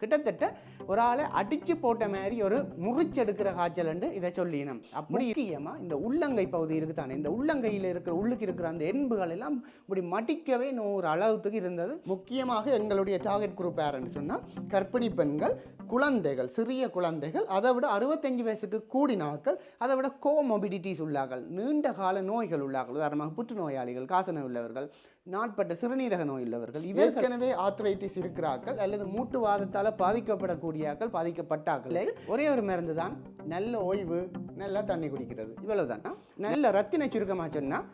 கிட்டத்தட்ட ஒரு ஆளை அடித்து போட்ட மாதிரி ஒரு முறிச்செடுக்கிற காய்ச்சல் இதை சொல்லினோம். அப்படி முக்கியமாக இந்த உள்ளங்கை பகுதி இருக்குதானே, இந்த உள்ளங்கையில் இருக்கிற உள்ளுக்கு இருக்கிற அந்த எண்புகள் எல்லாம் இப்படி மடிக்கவே ஒரு அளவுக்கு இருந்தது. முக்கியமாக எங்களுடைய டார்கெட் குரூப் யாருன்னு சொன்னால் கர்ப்பிணி பெண்கள், குழந்தைகள், சிறிய குழந்தைகள், அதை விட 65 வயசுக்கு கூடினாக்கள், அதை விட கோமொபிடிட்டிஸ் உள்ளார்கள், நீண்ட கால நோய்கள் உள்ளார்கள், உதாரணமாக புற்றுநோயாளிகள், காசநோய் உள்ளவர்கள், நாட்பட்ட சிறுநீரக நோய் உள்ளவர்கள், ஏற்கனவே ஆர்த்ரைட்டிஸ் இருக்கிறார்கள் அல்லது மூட்டுவாதத்தால் பாதிக்கப்படக்கூடியாக்கள், பாதிக்கப்பட்டாக்கள். ஒரே ஒரு மருந்து தான், நல்ல ஓய்வு, நல்லா தண்ணி குடிக்கிறது, இவ்வளவுதான். நல்ல ரத்தின சுருக்கமாக சொன்னால்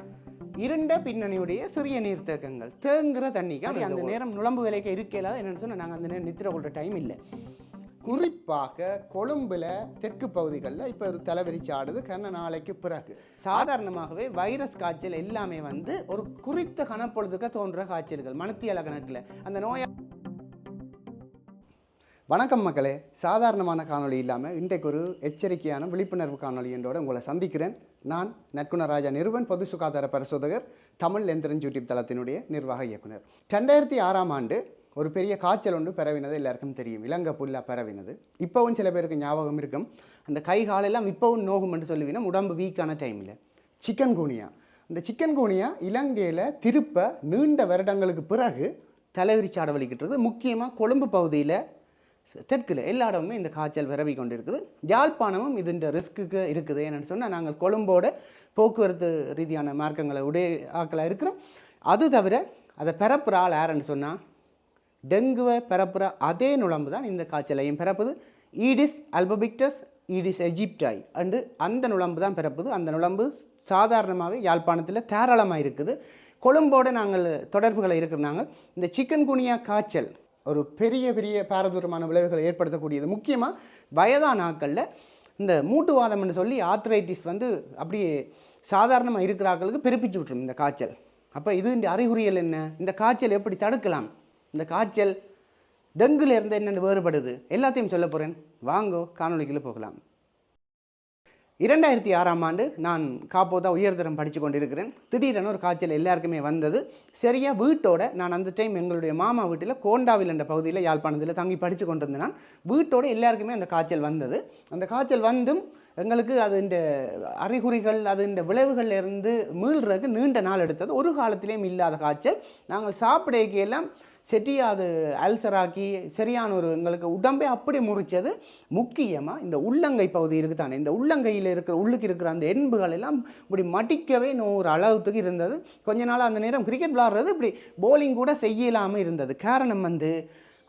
இருண்ட பின்னணியுடைய சிறிய நீர்த்தேக்கங்கள், தேங்குற தண்ணிக்கு அந்த நேரம் நுழம்பு விலைக்கு இருக்கலாது. என்னென்னு சொன்னால் நாங்கள் அந்த நேரம் நித்திர கொள்கிற டைம் இல்லை. குறிப்பாக கொழும்புல தெற்கு பகுதிகளில் இப்போ ஒரு தலைவிரிச்சு ஆடுது கண்ண நாளைக்கு பிறகு. சாதாரணமாகவே வைரஸ் காய்ச்சல் எல்லாமே ஒரு குறித்த கணப்பொழுதுக்கு தோன்ற காய்ச்சல்கள், மணத்தியல கணக்கில் அந்த நோயா. வணக்கம் மக்களே, சாதாரணமான காணொலி இல்லாமல் இன்றைக்கு ஒரு எச்சரிக்கையான விழிப்புணர்வு காணொலி என்றோடு உங்களை சந்திக்கிறேன். நான் நற்குணராஜா நிறுவன், பொது சுகாதார பரிசோதகர், தமிழ் எந்திரன் யூடியூப் தளத்தினுடைய நிர்வாக இயக்குனர். 2006ஆம் ஆண்டு ஒரு பெரிய காய்ச்சல் ஒன்று பரவினது எல்லாருக்கும் தெரியும், இலங்கை புல்லா பரவினது. இப்போவும் சில பேருக்கு ஞாபகம் இருக்கும், அந்த கை காலெல்லாம் இப்போவும் நோகும் என்று சொல்லுவீங்கன்னா உடம்பு வீக்கான டைமில். சிக்கன் குனியா, அந்த சிக்கன் குனியா இலங்கையில் திருப்ப நீண்ட வருடங்களுக்கு பிறகு தலைவிரிச்சாட வலிக்கிட்டு. முக்கியமாக கொழும்பு பகுதியில், தெற்கில் எல்லா இடமுமே இந்த காய்ச்சல் பரவி கொண்டு இருக்குது. யாழ்ப்பாணமும் இதுன்ற ரிஸ்க்குக்கு இருக்குது. என்னென்னு சொன்னால் நாங்கள் கொழும்போட போக்குவரத்து ரீதியான மார்க்கங்களை உடைய ஆக்களாக இருக்கிறோம். அது தவிர அதை பரப்புகிற ஆள் யாருன்னு சொன்னால் டெங்குவை பரப்புகிற அதே நுழம்பு தான் இந்த காய்ச்சலையும் பரப்புது. ஈடிஸ் அல்பபிக்டஸ், ஈடிஸ் எஜிப்டாய் அண்டு அந்த நுழம்பு தான் பரப்புது. அந்த நுழம்பு சாதாரணமாகவே யாழ்ப்பாணத்தில் தாராளமாக இருக்குது. கொழும்போடு நாங்கள் தொடர்புகளை இருக்கிறாங்க. இந்த சிக்கன் குனியா காய்ச்சல் ஒரு பெரிய பெரிய பாரதூரமான விளைவுகளை ஏற்படுத்தக்கூடியது. முக்கியமாக வயதான ஆட்களில் இந்த மூட்டுவாதம்னு சொல்லி ஆர்த்ரைட்டிஸ் அப்படியே சாதாரணமாக இருக்கிற ஆட்களுக்கு பெருப்பிச்சு விட்டுரும் இந்த காய்ச்சல். அப்போ இது இந்த அறிகுறிகள் என்ன, இந்த காய்ச்சல் எப்படி தடுக்கலாம், இந்த காய்ச்சல் டெங்குல இருந்து என்னென்னு வேறுபடுது, எல்லாத்தையும் சொல்ல போகிறேன். வாங்கோ காணொலிக்குள்ளே போகலாம். 2006ஆம் ஆண்டு நான் காப்போதா உயர்தரம் படித்து கொண்டிருக்கிறேன். திடீரென ஒரு காய்ச்சல் எல்லாருக்குமே வந்தது. சரியாக வீட்டோட நான் அந்த டைம் எங்களுடைய மாமா வீட்டில் கோண்டாவில் என்ற பகுதியில் யாழ்ப்பாணத்தில் தங்கி படித்து கொண்டிருந்தேன். நான் வீட்டோட எல்லாருக்குமே அந்த காய்ச்சல் வந்தது. அந்த காய்ச்சல் வந்தும் எங்களுக்கு அது இந்த அறிகுறிகள், அது இந்த விளைவுகளிலிருந்து மீள்றதுக்கு நீண்ட நாள் எடுத்தது. ஒரு காலத்திலேயும் இல்லாத காய்ச்சல். நாங்கள் சாப்பிடைக்கு எல்லாம் செட்டியாது அல்சராக்கி சரியான ஒரு எங்களுக்கு உடம்பே அப்படி முறிச்சது. முக்கியமாக இந்த உள்ளங்கை பகுதி இருக்குதானே, இந்த உள்ளங்கையில் இருக்கிற உள்ளுக்கு இருக்கிற அந்த எண்புகள் எல்லாம் இப்படி மடிக்கவே ஒரு அளவுக்கு இருந்தது. கொஞ்ச நாள் அந்த நேரம் கிரிக்கெட் விளாட்றது இப்படி போலிங் கூட செய்யலாமல் இருந்தது. காரணம்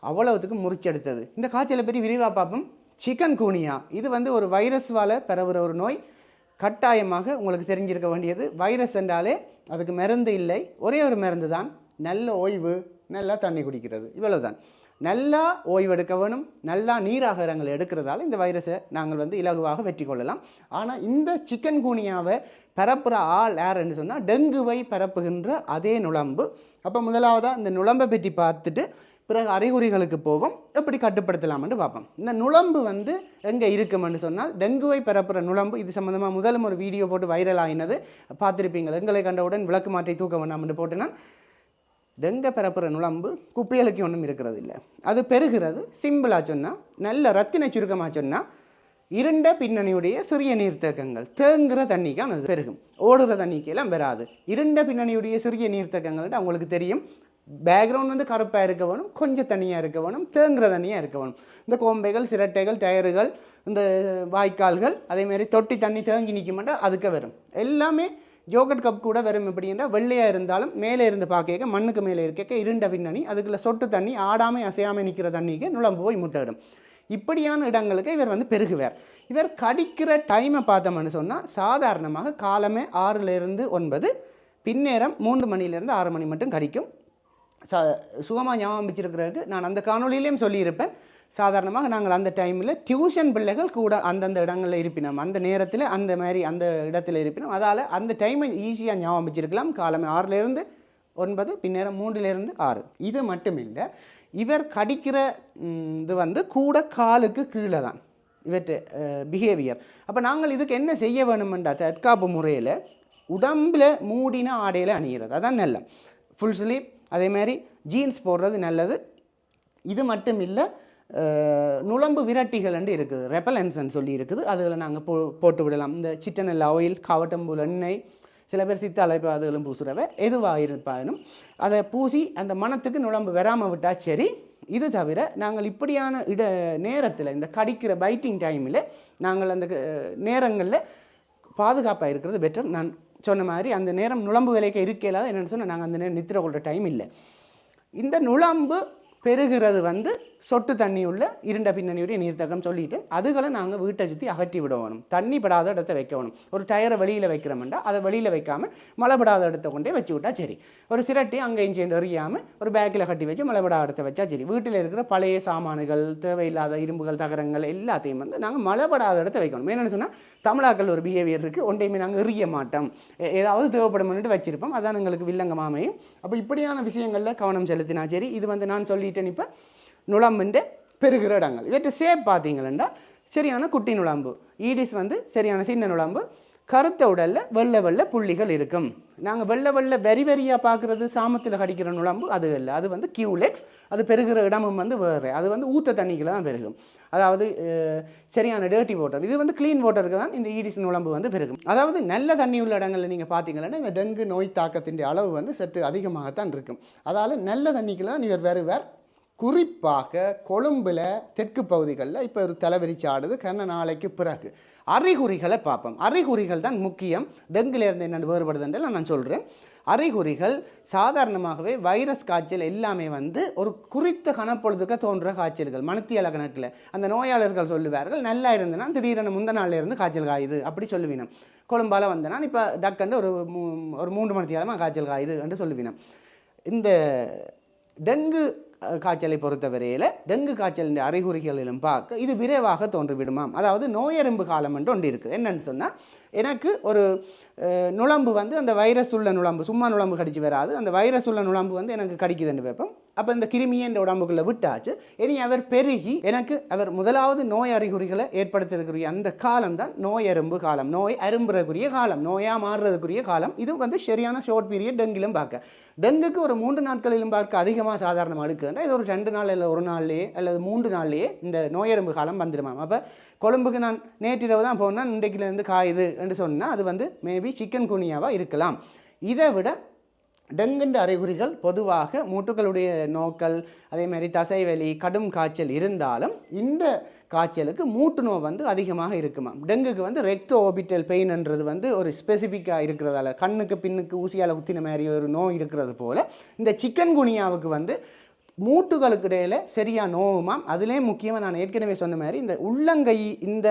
அவ்வளவுத்துக்கு முறிச்செடுத்தது. இந்த காய்ச்சலை பற்றி விரிவாக பார்ப்போம். சிக்கன் குனியா இது ஒரு வைரஸ்வால் பரவுகிற ஒரு நோய். கட்டாயமாக உங்களுக்கு தெரிஞ்சிருக்க வேண்டியது, வைரஸ் என்றாலே அதுக்கு மருந்து இல்லை, ஒரே ஒரு மருந்து தான், நல்ல ஓய்வு, நல்லா தண்ணி குடிக்கிறது, இவ்வளவுதான். நல்லா ஓய்வெடுக்க வேணும், நல்லா நீராகாரங்களை எடுக்கிறதால இந்த வைரஸை நாங்கள் இலகுவாக வெற்றி கொள்ளலாம். ஆனால் இந்த சிக்கன் குனியாவை பரப்புகிற ஆள் யாருன்னு சொன்னால் டெங்குவை பரப்புகின்ற அதே நுழம்பு. அப்போ முதலாவதாக இந்த நுழம்பை பற்றி பார்த்துட்டு பிறகு அறிகுறிகளுக்கு போவோம், எப்படி கட்டுப்படுத்தலாம்னு பார்ப்போம். இந்த நுழம்பு எங்கே இருக்குமென்னு சொன்னால் டெங்குவை பரப்புகிற நுழம்பு. இது சம்மந்தமாக முதலும் ஒரு வீடியோ போட்டு வைரல் ஆகினது பார்த்துருப்பீங்க. எங்களை கண்டவுடன் விளக்கு மாற்றி தூக்க வேண்டாம்னு போட்டு நான் டெங்கை பரப்புகிற நுழம்பு குப்பைகளுக்கு ஒன்றும் இருக்கிறது இல்லை, அது பெருகிறது. சிம்பிளாக சொன்னால், நல்ல ரத்தின சுருக்கமாக சொன்னால் இருண்ட பின்னணியுடைய சிறிய நீர்த்தேக்கங்கள், தேங்குகிற தண்ணிக்கான அது பெருகும், ஓடுகிற தண்ணிக்கு எல்லாம் வராது. இருண்ட பின்னணியுடைய சிறிய நீர்த்தேக்கங்கள்ட்டு அவங்களுக்கு தெரியும். பேக்ரவுண்ட் கருப்பாக இருக்க வேணும், கொஞ்சம் தண்ணியாக இருக்க வேணும், தேங்குகிற தண்ணியாக இருக்க வேணும். இந்த கோம்பைகள், சிரட்டைகள், டயர்கள், இந்த வாய்க்கால்கள், அதேமாரி தொட்டி தண்ணி தேங்கி நிற்க மாட்டால் அதுக்கு வரும். எல்லாமே யோகட் கப் கூட வரும். எப்படின்னா வெள்ளையாக இருந்தாலும் மேலே இருந்து பார்க்க மண்ணுக்கு மேலே இருக்க இருண்ட பின்னணி, அதுக்குள்ள சொட்டு தண்ணி ஆடாமல் அசையாமல் நிற்கிற தண்ணிக்கு நுழம்பு போய் முட்டையிடும். இப்படியான இடங்களுக்கு இவர் பெருகுவார். இவர் கடிக்கிற டைமை பார்த்தோம்னு சொன்னால் சாதாரணமாக காலமே 6லேருந்து 9, பின்னேரம் 3 மணிலேருந்து 6 மணி மட்டும் கடிக்கும். சுகமாக ஞாபகம் வச்சிருக்கிறதுக்கு நான் அந்த காணொலியிலையும் சொல்லியிருப்பேன். சாதாரணமாக நாங்கள் அந்த டைமில் டியூஷன் பிள்ளைகள் கூட அந்தந்த இடங்களில் இருப்பினோம், அந்த நேரத்தில் அந்த மாதிரி அந்த இடத்துல இருப்பினோம். அதால் அந்த டைமை ஈஸியாக ஞாபகம் வச்சிருக்கலாம். காலமே 6லேருந்து 9, பின்னேரம் 3லேருந்து 6. இது மட்டும் இல்லை, இவர் கடிக்கிற இது கூட காலுக்கு கீழே தான் இவற்றை பிஹேவியர். அப்போ நாங்கள் இதுக்கு என்ன செய்ய வேணுமென்றா தற்காப்பு முறையில் உடம்பில் மூடின ஆடையில் அணிகிறது, அதான் நல்ல ஃபுல் ஸ்லீப். அதேமாதிரி ஜீன்ஸ் போடுறது நல்லது. இது மட்டும் இல்லை, நுளம்பு விரட்டிகள் என்று இருக்குது, ரெப்பலன்ஸ்ன்னு சொல்லி இருக்குது. அதில் நாங்கள் போட்டு விடலாம். இந்த சிட்டனல் ஆயில், காவட்டம்பூல் எண்ணெய், சில பேர் சித்தாலை அதுகளும் பூசுகிறவ எதுவாக இருப்பாலும் அதை பூசி அந்த மனத்துக்கு நுளம்பு வராமல் விட்டால் சரி. இது தவிர நாங்கள் இப்படியான நேரத்தில் இந்த கடிக்கிற பைட்டிங் டைமில் நாங்கள் அந்த நேரங்களில் பாதுகாப்பாக இருக்கிறது பெட்டர். நான் சொன்ன மாதிரி அந்த நேரம் நுளம்பு விலைக்கு இருக்கலாத என்னென்னு சொன்னால் நாங்கள் அந்த நேரம் நித்திர கொள்கிற டைம் இல்லை. இந்த நுளம்பு பெருகிறது வந்து சொட்டு தண்ணி உள்ள இருண்ட பின்னணியுடைய நீர்த்தக்கம் சொல்லிட்டு அதுகளை நாங்கள் வீட்டை சுற்றி அகற்றி விடணும். தண்ணி படாத இடத்த வைக்கணும். ஒரு டயரை வெளியில் வைக்கிறோம்டா அதை வெளியில் வைக்காமல் மழைப்படாத இடத்த கொண்டே வச்சு விட்டா சரி. ஒரு சிரட்டி அங்கேயும் சேர்ந்து எறியாமல் ஒரு பேக்கில் கட்டி வச்சு மழைப்படாத இடத்த வச்சா சரி. வீட்டில் இருக்கிற பழைய சாமான்கள், தேவையில்லாத இரும்புகள், தகரங்கள் எல்லாத்தையும் வந்து நாங்கள் மழைப்படாத இடத்த வைக்கணும். என்னென்னு சொன்னால் தமிழாக்கள் ஒரு பிஹேவியர் இருக்குது, ஒன்றையுமே நாங்கள் எறிய மாட்டோம், ஏதாவது தேவைப்படும்னுட்டு வச்சுருப்போம். அதான் எங்களுக்கு வில்லங்கமாமையும். அப்போ இப்படியான விஷயங்களில் கவனம் செலுத்தினா சரி. இது வந்து நான் சொல்லிட்டேன். இப்போ நுளம்புன்ற பெருகிற இடங்கள் இவற்றை சேப் பார்த்தீங்களா சரியான குட்டி நுளம்பு, ஈடிஸ் வந்து சரியான சின்ன நுளம்பு, கருத்த உடலில் வெள்ளை வெள்ளை புள்ளிகள் இருக்கும். நாங்கள் வெள்ளை வெள்ளை வெரி வெரியாக பார்க்குறது சாமத்தில் கடிக்கிற நுளம்பு அது இல்லை. அது வந்து கியூலெக்ஸ். அது பெருகிற இடமும் வந்து வேறு. அது வந்து ஊற்ற தண்ணிக்குள்ள தான் பெருகும். அதாவது சரியான டேர்ட்டி வாட்டர். இது வந்து க்ளீன் வாட்டருக்கு தான் இந்த ஈடிஸ் நுளம்பு வந்து பெருகும். அதாவது நல்ல தண்ணி உள்ள இடங்களில் நீங்கள் பார்த்தீங்கன்னா இந்த டெங்கு நோய் தாக்கத்தின் அளவு வந்து சற்று அதிகமாகத்தான் இருக்கும். அதால் நல்ல தண்ணிக்குள்ள தான் இவர் வேறு குறிப்பாக கொழும்பில் தெற்கு பகுதிகளில் இப்போ ஒரு தலைவிரிச்சு ஆடுது. கண்ண நாளைக்கு பிறகு அறிகுறிகளை பார்ப்போம். அறிகுறிகள் தான் முக்கியம். டெங்குலேருந்து என்னென்னு வேறுபடுதுன்றல நான் சொல்கிறேன். அறிகுறிகள் சாதாரணமாகவே வைரஸ் காய்ச்சல் எல்லாமே வந்து ஒரு குறித்த கணப்பொழுதுக்கு தோன்ற காய்ச்சல்கள். மணித்தியால கணக்கில் அந்த நோயாளர்கள் சொல்லுவார்கள், நல்லா இருந்தனா திடீரென முந்த நாளில் இருந்து காய்ச்சல் காயுது அப்படி சொல்லுவினோம். கொழும்பால் வந்தனா இப்போ டக்குண்டு ஒரு 3 மணித்தியாலமாக காய்ச்சல் காயுது என்று சொல்லுவினோம். இந்த டெங்கு காய்ச்சலை பொறுத்தவரையில் டெங்கு காய்ச்சலின் அறிகுறிகளிலும் பார்க்க இது விரைவாக தோன்றிவிடுமாம். அதாவது நோயெறும்பு காலம் என்று ஒன்று இருக்குது. என்னன்னு சொன்னால் எனக்கு ஒரு நுளம்பு வந்து அந்த வைரஸ் உள்ள நுளம்பு, சும்மா நுளம்பு கடிச்சு வராது, அந்த வைரஸ் உள்ள நுளம்பு வந்து எனக்கு கடிக்குதுன்னு வைப்போம். அப்போ இந்த கிருமியை என்ற உடம்புக்குள்ளே விட்டாச்சு. இனி அவர் பெருகி எனக்கு அவர் முதலாவது நோய் அறிகுறிகளை ஏற்படுத்துறதுக்குரிய அந்த காலம்தான் நோயெறும்பு காலம், நோய் அரும்புறதுக்குரிய காலம், நோயாக மாறுறதுக்குரிய காலம். இது வந்து சரியான ஷார்ட் பீரியட் டெங்கிலும் பார்க்க. டெங்குக்கு ஒரு 3 நாட்களிலும் பார்க்க அதிகமாக சாதாரணமாக இருக்குதுன்னா இது ஒரு 2 நாள் இல்லை 1 நாள்லேயே அல்லது 3 நாள்லேயே இந்த நோயெறும்பு காலம் வந்துடுமாம். அப்போ கொழும்புக்கு நான் நேற்றிரவு தான் போனால் இன்றைக்கிலேருந்து காயுது என்று சொன்னால் அது வந்து மேபி சிக்கன் குனியாவாக இருக்கலாம். இதை விட டெங்குன்ற அறிகுறிகள் பொதுவாக மூட்டுகளுடைய நோக்கள், அதே மாதிரி தசைவலி, கடும் காய்ச்சல் இருந்தாலும் இந்த காய்ச்சலுக்கு மூட்டு நோய் வந்து அதிகமாக இருக்குமா. டெங்குக்கு வந்து ரெக்டோ ஓபிட்டல் பெயின்ன்றது வந்து ஒரு ஸ்பெசிஃபிக்காக இருக்கிறதால கண்ணுக்கு பின்னுக்கு ஊசியால் குத்தின மாதிரி ஒரு நோய் இருக்கிறது போல் இந்த சிக்கன் குனியாவுக்கு வந்து மூட்டுகளுக்கு இடையில் சரியாக நோவுமாம். அதிலே முக்கியமாக நான் ஏற்கனவே சொன்ன மாதிரி இந்த உள்ளங்கை இந்த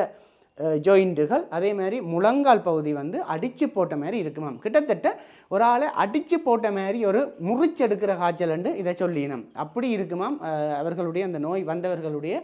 ஜாயிண்ட்டுகள் அதே மாதிரி முழங்கால் பகுதி வந்து அடித்து போட்ட மாதிரி இருக்குமாம். கிட்டத்தட்ட ஒரு ஆளை அடித்து போட்ட மாதிரி ஒரு முறிச்செடுக்கிற காய்ச்சல்ண்டு இதை சொல்லினோம். அப்படி இருக்குமாம் அவர்களுடைய அந்த நோய் வந்தவர்களுடைய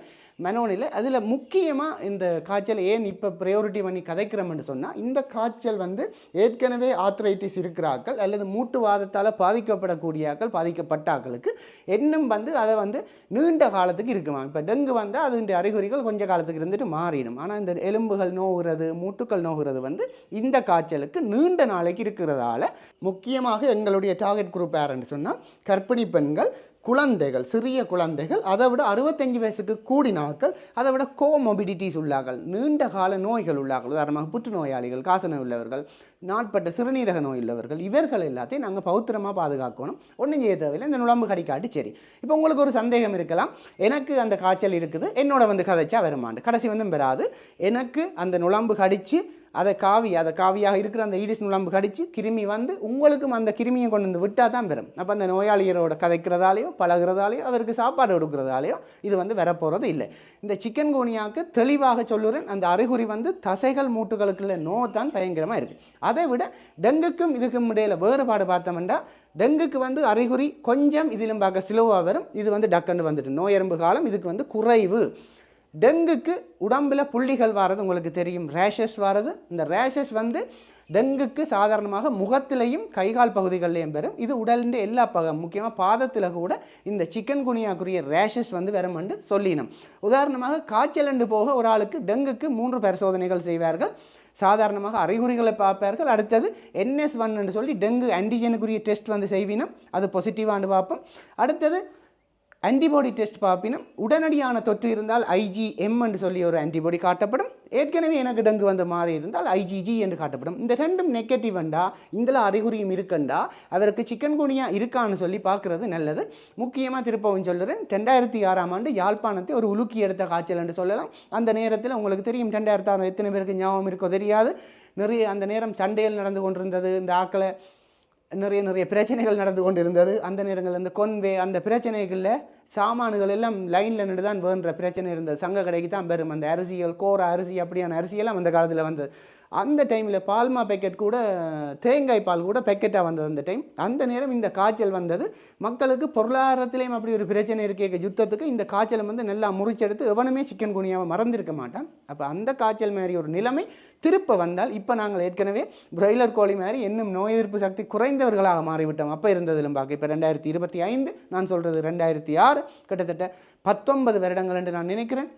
மனோநிலை. அதில் முக்கியமாக இந்த காய்ச்சல் ஏன் இப்போ ப்ரையாரிட்டி பண்ணி கதைக்கிறோம்னு சொன்னால் இந்த காய்ச்சல் வந்து ஏற்கனவே ஆர்த்ரைட்டிஸ் இருக்கிறார்கள் அல்லது மூட்டுவாதத்தால் பாதிக்கப்படக்கூடியாக்கள், பாதிக்கப்பட்டாக்களுக்கு இன்னும் வந்து அதை வந்து நீண்ட காலத்துக்கு இருக்குமா. இப்போ டெங்கு வந்தால் அதுன்ற அறிகுறிகள் கொஞ்சம் காலத்துக்கு இருந்துட்டு மாறிடும். ஆனால் இந்த எலும்புகள் நோகிறது, மூட்டுக்கள் நோகிறது வந்து இந்த காய்ச்சலுக்கு நீண்ட நாளைக்கு இருக்கிறதால முக்கியமாக எங்களுடைய டார்கெட் குரூப் யாருன்னு சொன்னால் கர்ப்பிணி பெண்கள், குழந்தைகள், சிறிய குழந்தைகள், அதை விட 65 வயசுக்கு கூடினாக்கள், அதை விட கோமொபிடிட்டிஸ் உள்ளார்கள், நீண்ட கால நோய்கள் உள்ளார்கள், உதாரணமாக புற்றுநோயாளிகள், காசநோய் உள்ளவர்கள், நாட்பட்ட சிறுநீரக நோய் உள்ளவர்கள், இவர்கள் எல்லாத்தையும் நாங்கள் பௌத்திரமாக பாதுகாக்கணும். ஒன்றும் செய்ய தேவையில்லை, இந்த நுளம்பு கடிக்காட்டி சரி. இப்போ உங்களுக்கு ஒரு சந்தேகம் இருக்கலாம், எனக்கு அந்த காய்ச்சல் இருக்குது, என்னோட வந்து கதைச்சா வருமாண்டு. கடைசி வந்து வராது. எனக்கு அந்த நுளம்பு கடித்து அதை காவியாக இருக்கிற அந்த ஈடிஸ் நுளம்பு கடித்து கிருமி வந்து உங்களுக்கும் அந்த கிருமியை கொண்டு வந்து விட்டால் தான் பெறும். அப்போ அந்த நோயாளியரோட கதைக்கிறதாலேயோ பழகிறதாலேயோ அவருக்கு சாப்பாடு கொடுக்குறதாலேயோ இது வந்து வரப்போகிறது இல்லை. இந்த சிக்கன் குனியாவுக்கு தெளிவாக சொல்லுறேன், அந்த அறிகுறி வந்து தசைகள் மூட்டுகளுக்குள்ள நோய் தான் பயங்கரமாக இருக்குது. அதை விட டெங்குக்கும் இதுக்கும் இடையில் வேறுபாடு பார்த்தோம்னா டெங்குக்கு வந்து அறிகுறி கொஞ்சம் இதிலும் பார்க்க ஸ்லோவாக வரும். இது வந்து டக்குன்னு வந்துட்டு நோயெறும்பு காலம் இதுக்கு வந்து குறைவு. டெங்குக்கு உடம்பில் புள்ளிகள் வாரது உங்களுக்கு தெரியும், ரேஷஸ் வாரது. இந்த ரேஷஸ் வந்து டெங்குக்கு சாதாரணமாக முகத்திலையும் கைகால் பகுதிகளிலையும் பெறும். இது உடலின் எல்லா முக்கியமாக பாதத்தில் கூட இந்த சிக்கன் குனியாக்குரிய ரேஷஸ் வந்து வரும்னு சொல்லினோம். உதாரணமாக காய்ச்சல் போக ஒரு ஆளுக்கு டெங்குக்கு 3 பரிசோதனைகள் செய்வார்கள். சாதாரணமாக அறிகுறிகளை பார்ப்பார்கள். அடுத்தது NS1 என்று சொல்லி டெங்கு ஆன்டிஜனுக்குரிய டெஸ்ட் வந்து செய்வினோம், அது பாசிட்டிவானு பார்ப்போம். அடுத்தது ஆன்டிபாடி டெஸ்ட் பார்ப்பினும் உடனடியான தொற்று இருந்தால் IgM என்று சொல்லி ஒரு ஆன்டிபாடி காட்டப்படும். ஏற்கனவே எனக்கு டெங்கு வந்த மாதிரி இருந்தால் IgG என்று காட்டப்படும். இந்த ரெண்டும் நெகட்டிவ் என்றா இதில் அறிகுறியும் இருக்குண்டா அவருக்கு சிக்கன்குனியா இருக்கான்னு சொல்லி பார்க்குறது நல்லது. முக்கியமாக திருப்பவும் சொல்லுறேன், 2006ஆம் ஆண்டு யாழ்ப்பாணத்தை ஒரு உலுக்கி எடுத்த காய்ச்சல் என்று சொல்லலாம். அந்த நேரத்தில் உங்களுக்கு தெரியும் 2006 எத்தனை பேருக்கு ஞாபகம் இருக்கோ தெரியாது, நிறைய அந்த நேரம் சண்டைகள் நடந்து கொண்டிருந்தது, இந்த ஆக்களை நிறைய பிரச்சனைகள் நடந்து கொண்டு இருந்தது. அந்த நேரங்களில் இந்த கொன்வே அந்த பிரச்சனைகளில் சாமான்கள் எல்லாம் லைனில் நின்று தான் வேணுன்ற பிரச்சனை இருந்தது. சங்க கடைக்கு தான் பெரும் அந்த அரிசிகள் கோர அரிசி அப்படியான அரிசியெல்லாம் அந்த காலத்தில் வந்தது. அந்த டைமில் பால்மா பேக்கெட் கூட தேங்காய் பால் கூட பேக்கெட்டாக வந்தது அந்த டைம். அந்த நேரம் இந்த காய்ச்சல் வந்தது. மக்களுக்கு பொருளாதாரத்திலையும் அப்படி ஒரு பிரச்சனை இருக்கே யுத்தத்துக்கு இந்த காய்ச்சலை வந்து நல்லா முறிச்செடுத்து எவனுமே சிக்கன் குனியாவை மறந்திருக்க மாட்டான். அப்போ அந்த காய்ச்சல் மாதிரி ஒரு நிலைமை திருப்ப வந்தால் இப்போ நாங்கள் ஏற்கனவே பிராய்லர் கோழி மாதிரி இன்னும் நோய் எதிர்ப்பு சக்தி குறைந்தவர்களாக மாறிவிட்டோம். அப்போ இருந்ததிலும் பார்க்க இப்போ 2025 நான் சொல்கிறது 2006 கிட்டத்தட்ட 19 வருடங்கள் என்று நான் நினைக்கிறேன்.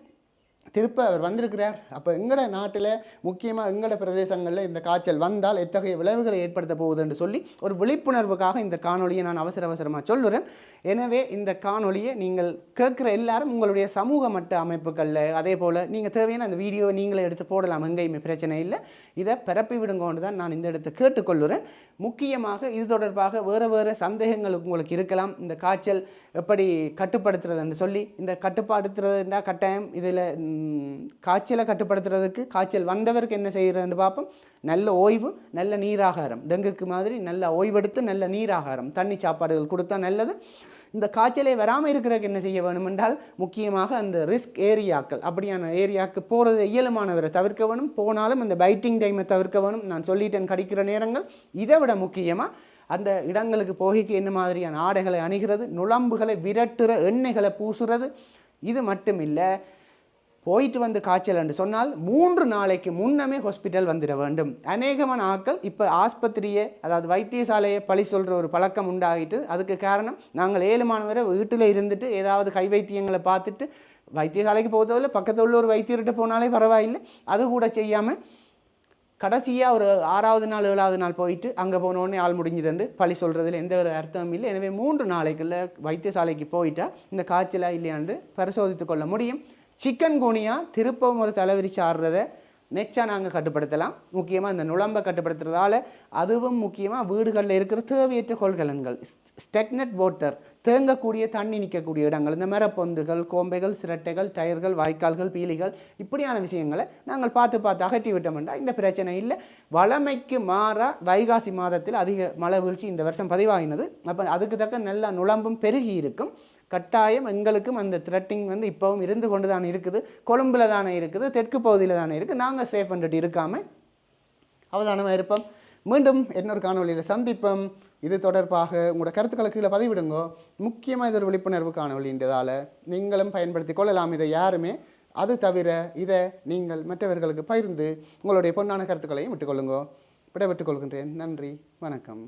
திருப்ப அவர் வந்திருக்கிறார். அப்போ எங்களோட நாட்டில் முக்கியமாக எங்களோட பிரதேசங்களில் இந்த காய்ச்சல் வந்தால் எத்தகைய விளைவுகளை ஏற்படுத்த போகுது என்று சொல்லி ஒரு விழிப்புணர்வுக்காக இந்த காணொலியை நான் அவசரமாக சொல்லுறேன். எனவே இந்த காணொலியை நீங்கள் கேட்குற எல்லாரும் உங்களுடைய சமூக மட்ட அமைப்புகளில் அதே போல் நீங்கள் தேவையான அந்த வீடியோவை நீங்களே எடுத்து போடலாம், எங்கேயுமே பிரச்சனை இல்லை. இதை பரப்பி விடுங்கொண்டு தான் நான் இந்த இடத்தை கேட்டுக்கொள்ளுறேன். முக்கியமாக இது தொடர்பாக வேறு சந்தேகங்கள் உங்களுக்கு இருக்கலாம். இந்த காய்ச்சல் எப்படி கட்டுப்படுத்துறதுன்னு சொல்லி, இந்த கட்டுப்படுத்துறதுன்னா கட்டாயம் இதில் காய்ச்சலை கட்டுப்படுத்துறதுக்கு காய்ச்சல் வந்தவருக்கு என்ன செய்கிறதுன்னு பார்ப்போம். நல்ல ஓய்வு, நல்ல நீராகாரம், டெங்குக்கு மாதிரி நல்ல ஓய்வெடுத்து நல்ல நீராகாரம், தண்ணி சாப்பாடுகள் கொடுத்தா நல்லது. இந்த காய்ச்சலை வராமல் இருக்கிறதுக்கு என்ன செய்ய வேணும் என்றால் முக்கியமாக அந்த ரிஸ்க் ஏரியாக்கள் அப்படியான ஏரியாவுக்கு போகிறது இயலுமானவரை தவிர்க்க வேணும். போனாலும் அந்த பைட்டிங் டைமை தவிர்க்க வேணும். நான் சொல்லிட்டேன் கடிக்கிற நேரங்கள். இதை விட முக்கியமாக அந்த இடங்களுக்கு போகிக்கு என்ன மாதிரியான ஆடைகளை அணிகிறது, நுழம்புகளை விரட்டுற எண்ணெய்களை பூசுறது. இது மட்டும் இல்லை, போயிட்டு வந்து காய்ச்சல் என்று சொன்னால் 3 நாளைக்கு முன்னமே ஹாஸ்பிட்டல் வந்துட வேண்டும். அநேகமான ஆட்கள் இப்போ ஆஸ்பத்திரியை அதாவது வைத்தியசாலையை பழி சொல்கிற ஒரு பழக்கம் உண்டாகிட்டு, அதுக்கு காரணம் நாங்கள் 7 மாணவரை வீட்டில் இருந்துட்டு ஏதாவது கை வைத்தியங்களை பார்த்துட்டு வைத்தியசாலைக்கு போகிறதில்ல, பக்கத்தில் உள்ள ஒரு வைத்தியர்கிட்ட போனாலே பரவாயில்லை, அது கூட செய்யாமல் கடைசியாக ஒரு 6வது நாள் 7வது நாள் போயிட்டு அங்கே போனோடனே ஆள் முடிஞ்சுதுண்டு பழி சொல்கிறதுல எந்த ஒரு அர்த்தமும் இல்லை. எனவே 3 நாளைக்குள்ள வைத்தியசாலைக்கு போயிட்டால் இந்த காய்ச்சலா இல்லையாண்டு பரிசோதித்து கொள்ள முடியும். சிக்கன் குனியா திருப்பவும் ஒரு தலைவிரிச்சு ஆடுறதை நெச்சா நாங்கள் கட்டுப்படுத்தலாம். முக்கியமாக இந்த நுழம்பை கட்டுப்படுத்துறதால, அதுவும் முக்கியமாக வீடுகளில் இருக்கிற தேவையற்ற கொள்கலன்கள், ஸ்டெக்னட் வாட்டர், தேங்கக்கூடிய தண்ணி நிற்கக்கூடிய இடங்கள், இந்த மரப்பொந்துகள், கோம்பைகள், சிரட்டைகள், டயர்கள், வாய்க்கால்கள், பீலிகள், இப்படியான விஷயங்களை நாங்கள் பார்த்து அகற்றி விட்டோம்னா இந்த பிரச்சனை இல்லை. வளமைக்கு மாறா வைகாசி மாதத்தில் அதிக மழை வீழ்ச்சி இந்த வருஷம் பதிவாகினது. அப்போ அதுக்கு தக்க நல்ல நுழம்பும் பெருகி இருக்கும். கட்டாயம் எங்களுக்கும் அந்த த்ரெட்டிங் வந்து இப்போவும் இருந்து கொண்டு தான் இருக்குது. கொழும்பில் தானே இருக்குது, தெற்கு பகுதியில் தானே இருக்குது. நாங்கள் சேஃப் பண்ணிட்டு இருக்காமல் அவதானமாக இருப்போம். மீண்டும் இன்னொரு காணொலியில் சந்திப்போம். இது தொடர்பாக உங்களோட கருத்துக்களை கீழே பதிவிடுங்கோ. முக்கியமாக இது ஒரு விழிப்புணர்வு காணொலின்றதால் நீங்களும் பயன்படுத்தி கொள்ளலாம். இதை யாருமே அது தவிர இதை நீங்கள் மற்றவர்களுக்கு பகிர்ந்து உங்களுடைய பொன்னான கருத்துக்களையும் விட்டுக்கொள்ளுங்கோ. விடைபெற்றுக் கொள்கின்றேன். நன்றி, வணக்கம்.